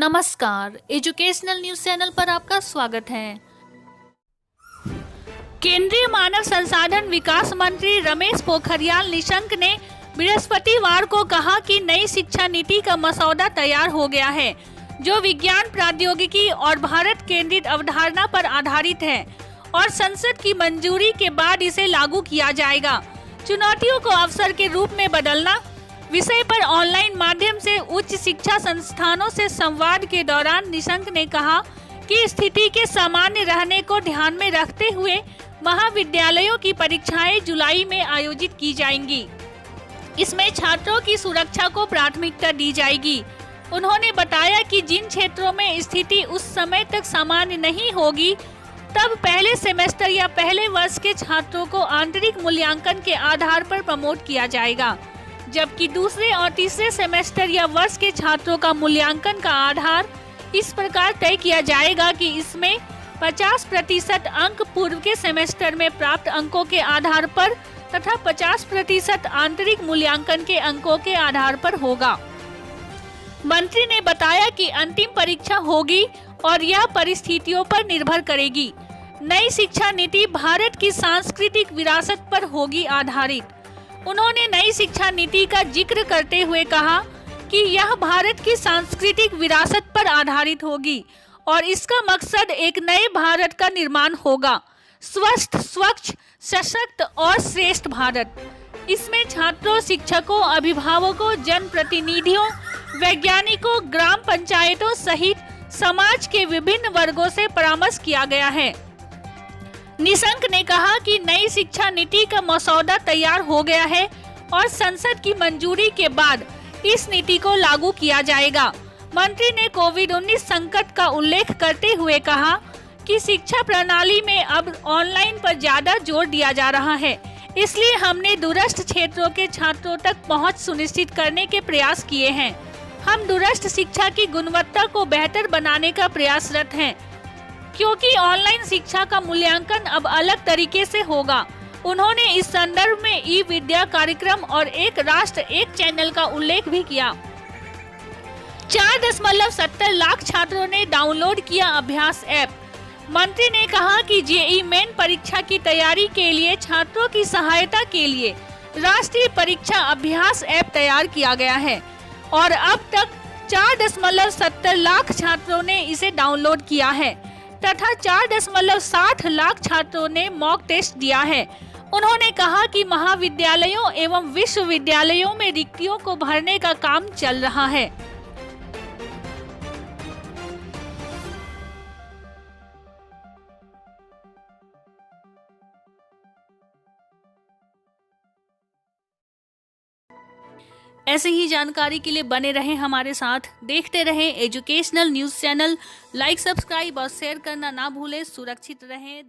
नमस्कार, educational news channel पर आपका स्वागत है। केंद्रीय मानव संसाधन विकास मंत्री रमेश पोखरियाल निशंक ने बृहस्पतिवार को कहा कि नई शिक्षा नीति का मसौदा तैयार हो गया है, जो विज्ञान, प्रौद्योगिकी और भारत केंद्रित अवधारणा पर आधारित है और संसद की मंजूरी के बाद इसे लागू किया जाएगा। चुनौतियों को अवसर के रूप में बदलना विषय पर ऑनलाइन माध्यम से उच्च शिक्षा संस्थानों से संवाद के दौरान निशंक ने कहा कि स्थिति के सामान्य रहने को ध्यान में रखते हुए महाविद्यालयों की परीक्षाएं जुलाई में आयोजित की जाएंगी। इसमें छात्रों की सुरक्षा को प्राथमिकता दी जाएगी। उन्होंने बताया कि जिन क्षेत्रों में स्थिति उस समय तक सामान्य नहीं होगी, तब पहले सेमेस्टर या पहले वर्ष के छात्रों को आंतरिक मूल्यांकन के आधार पर प्रमोट किया जाएगा, जबकि दूसरे और तीसरे सेमेस्टर या वर्ष के छात्रों का मूल्यांकन का आधार इस प्रकार तय किया जाएगा कि इसमें 50% अंक पूर्व के सेमेस्टर में प्राप्त अंकों के आधार पर तथा 50% आंतरिक मूल्यांकन के अंकों के आधार पर होगा। मंत्री ने बताया कि अंतिम परीक्षा होगी और यह परिस्थितियों पर निर्भर करेगी। नई शिक्षा नीति भारत की सांस्कृतिक विरासत पर होगी आधारित। उन्होंने नई शिक्षा नीति का जिक्र करते हुए कहा कि यह भारत की सांस्कृतिक विरासत पर आधारित होगी और इसका मकसद एक नए भारत का निर्माण होगा, स्वस्थ, स्वच्छ, सशक्त और श्रेष्ठ भारत। इसमें छात्रों, शिक्षकों, अभिभावकों, जनप्रतिनिधियों, वैज्ञानिकों, ग्राम पंचायतों सहित समाज के विभिन्न वर्गों से परामर्श किया गया है। निशंक ने कहा कि नई शिक्षा नीति का मसौदा तैयार हो गया है और संसद की मंजूरी के बाद इस नीति को लागू किया जाएगा। मंत्री ने कोविड-19 संकट का उल्लेख करते हुए कहा कि शिक्षा प्रणाली में अब ऑनलाइन पर ज्यादा जोर दिया जा रहा है, इसलिए हमने दूरस्थ क्षेत्रों के छात्रों तक पहुंच सुनिश्चित करने के प्रयास किए हैं। हम दूरस्थ शिक्षा की गुणवत्ता को बेहतर बनाने का प्रयासरत हैं, क्योंकि ऑनलाइन शिक्षा का मूल्यांकन अब अलग तरीके से होगा। उन्होंने इस संदर्भ में ई-विद्या कार्यक्रम और एक राष्ट्र एक चैनल का उल्लेख भी किया। 4.70 लाख छात्रों ने डाउनलोड किया अभ्यास ऐप। मंत्री ने कहा कि जेईई मेन परीक्षा की तैयारी के लिए छात्रों की सहायता के लिए राष्ट्रीय परीक्षा अभ्यास ऐप तैयार किया गया है और अब तक 4.70 लाख छात्रों ने इसे डाउनलोड किया है तथा 4.60 लाख छात्रों ने मॉक टेस्ट दिया है। उन्होंने कहा कि महाविद्यालयों एवं विश्वविद्यालयों में रिक्तियों को भरने का काम चल रहा है। ऐसे ही जानकारी के लिए बने रहें हमारे साथ, देखते रहें educational news channel. Like, subscribe और शेयर करना ना भूलें। सुरक्षित रहें।